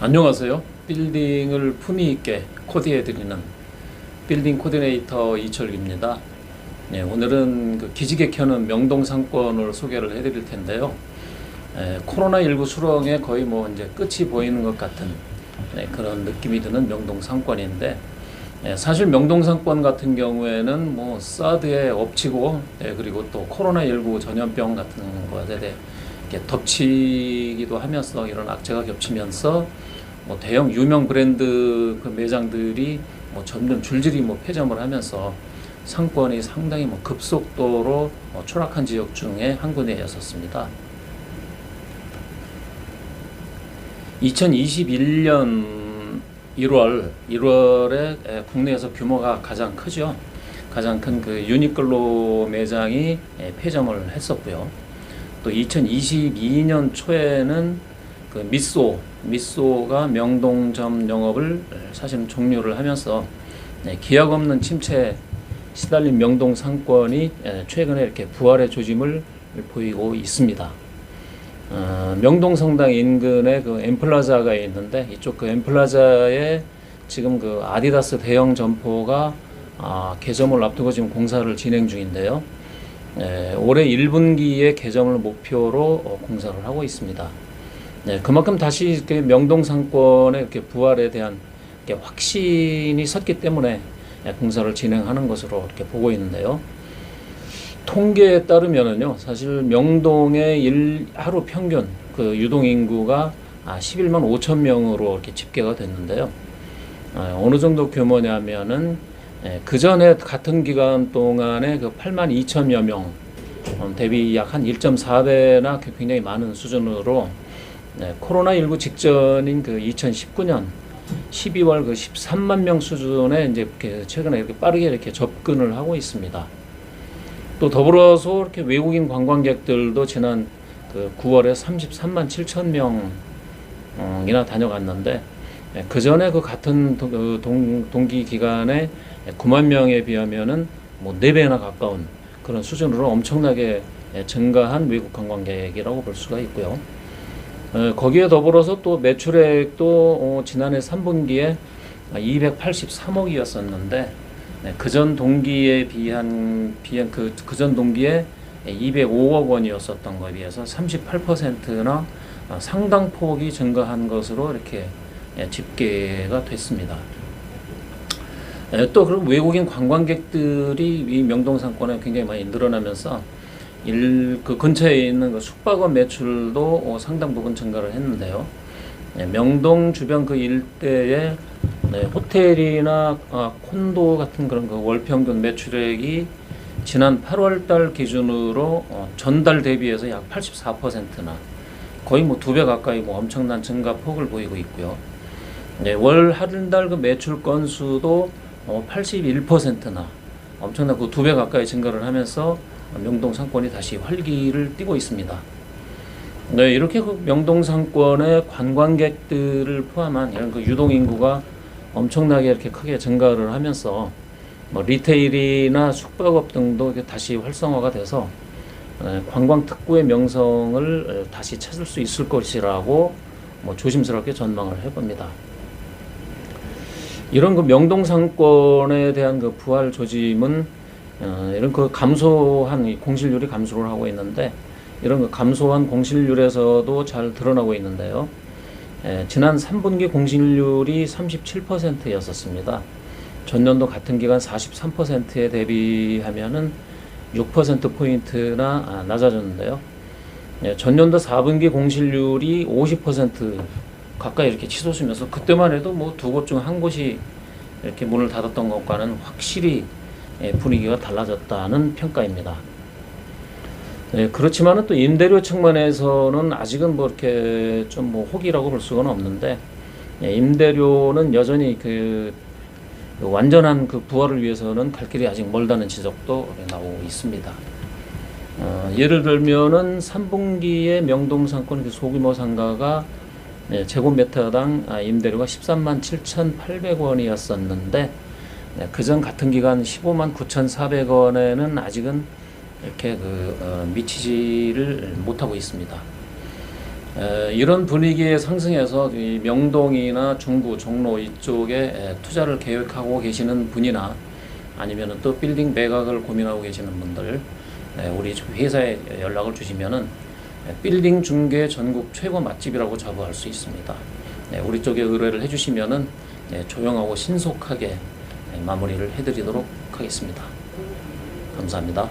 안녕하세요. 빌딩을 품위 있게 코디해드리는 빌딩 코디네이터 이철기입니다. 네, 오늘은 그 기지개 켜는 명동 상권을 소개를 해드릴 텐데요. 코로나19 수렁에 거의 뭐 이제 끝이 보이는 것 같은 그런 느낌이 드는 명동 상권인데, 사실 명동 상권 같은 경우에는 뭐 사드에 엎치고, 그리고 또 코로나19 전염병 같은 것에 이렇게 덮치기도 하면서 이런 악재가 겹치면서 뭐 대형 유명 브랜드 그 매장들이 뭐 점점 줄줄이 뭐 폐점을 하면서 상권이 상당히 뭐 급속도로 추락한 지역 중에 한 군데였었습니다. 2021년 1월에 국내에서 규모가 가장 크죠. 가장 큰 그 유니클로 매장이 폐점을 했었고요. 또 2022년 초에는 그 미쏘가 명동점 영업을 사실은 종료를 하면서 기약 없는 침체에 시달린 명동 상권이 최근에 이렇게 부활의 조짐을 보이고 있습니다. 명동 성당 인근에 그 엠플라자가 있는데, 이쪽 그 엠플라자에 지금 그 아디다스 대형 점포가 개점을 앞두고 지금 공사를 진행 중인데요. 올해 1분기에 개점을 목표로 공사를 하고 있습니다. 그만큼 다시 이렇게 명동 상권의 이렇게 부활에 대한 이렇게 확신이 섰기 때문에 공사를 진행하는 것으로 이렇게 보고 있는데요. 통계에 따르면은요, 사실 명동의 하루 평균 그 유동 인구가 11만 5천 명으로 이렇게 집계가 됐는데요. 어느 정도 규모냐면은 그 전에 같은 기간 동안에 그 8만 2천여 명 대비 약 한 1.4배나 굉장히 많은 수준으로, 코로나19 직전인 그 2019년 12월 그 13만 명 수준에 이제 이렇게 최근에 이렇게 빠르게 이렇게 접근을 하고 있습니다. 또 더불어서 이렇게 외국인 관광객들도 지난 그 9월에 33만 7천 명이나 다녀갔는데, 그 전에 그 같은 동기 기간에 9만 명에 비하면은 뭐 4배나 가까운 그런 수준으로 엄청나게 증가한 외국 관광객이라고 볼 수가 있고요. 거기에 더불어서 또 매출액도 지난해 3분기에 283억이었었는데, 그전 동기에 비한 그전 동기에 205억 원이었었던 것에 비해서 38%나 상당폭이 증가한 것으로 이렇게 집계가 됐습니다. 또 그리고 외국인 관광객들이 이 명동 상권에 굉장히 많이 늘어나면서 그 근처에 있는 그 숙박업 매출도 상당 부분 증가를 했는데요. 명동 주변 그 일대에 호텔이나 콘도 같은 그런 그 월 평균 매출액이 지난 8월 달 기준으로 전달 대비해서 약 84%나 거의 뭐 2배 가까이 뭐 엄청난 증가폭을 보이고 있고요. 월 한 달 그 매출 건수도 81%나 엄청난 그 2배 가까이 증가를 하면서 명동 상권이 다시 활기를 띠고 있습니다. 이렇게 그 명동 상권의 관광객들을 포함한 이런 그 유동 인구가 엄청나게 이렇게 크게 증가를 하면서 뭐 리테일이나 숙박업 등도 다시 활성화가 돼서 관광 특구의 명성을 다시 찾을 수 있을 것이라고 뭐 조심스럽게 전망을 해봅니다. 이런 그 명동 상권에 대한 그 부활 조짐은 이런 그 감소한 공실률이 감소를 하고 있는데, 이런 그 감소한 공실률에서도 잘 드러나고 있는데요. 지난 3분기 공실률이 37%였었습니다. 전년도 같은 기간 43%에 대비하면은 6%포인트나 낮아졌는데요. 전년도 4분기 공실률이 50% 가까이 이렇게 치솟으면서, 그때만 해도 뭐 두 곳 중 한 곳이 이렇게 문을 닫았던 것과는 확실히 분위기가 달라졌다는 평가입니다. 그렇지만은 또 임대료 측면에서는 아직은 뭐 이렇게 좀 뭐 호기라고 볼 수는 없는데, 임대료는 여전히 그 완전한 그 부활을 위해서는 갈 길이 아직 멀다는 지적도 나오고 있습니다. 예를 들면은 3분기에 명동 상권 그 소규모 상가가 제곱미터당 임대료가 13만 7,800원이었었는데, 그전 같은 기간 15만 9,400원에는 아직은 이렇게 미치지를 못하고 있습니다. 이런 분위기에 상승해서 이 명동이나 중구, 종로 이쪽에 투자를 계획하고 계시는 분이나 아니면 또 빌딩 매각을 고민하고 계시는 분들, 우리 회사에 연락을 주시면은 빌딩 중개 전국 최고 맛집이라고 자부할 수 있습니다. 우리 쪽에 의뢰를 해주시면은 조용하고 신속하게 마무리를 해드리도록 하겠습니다. 감사합니다.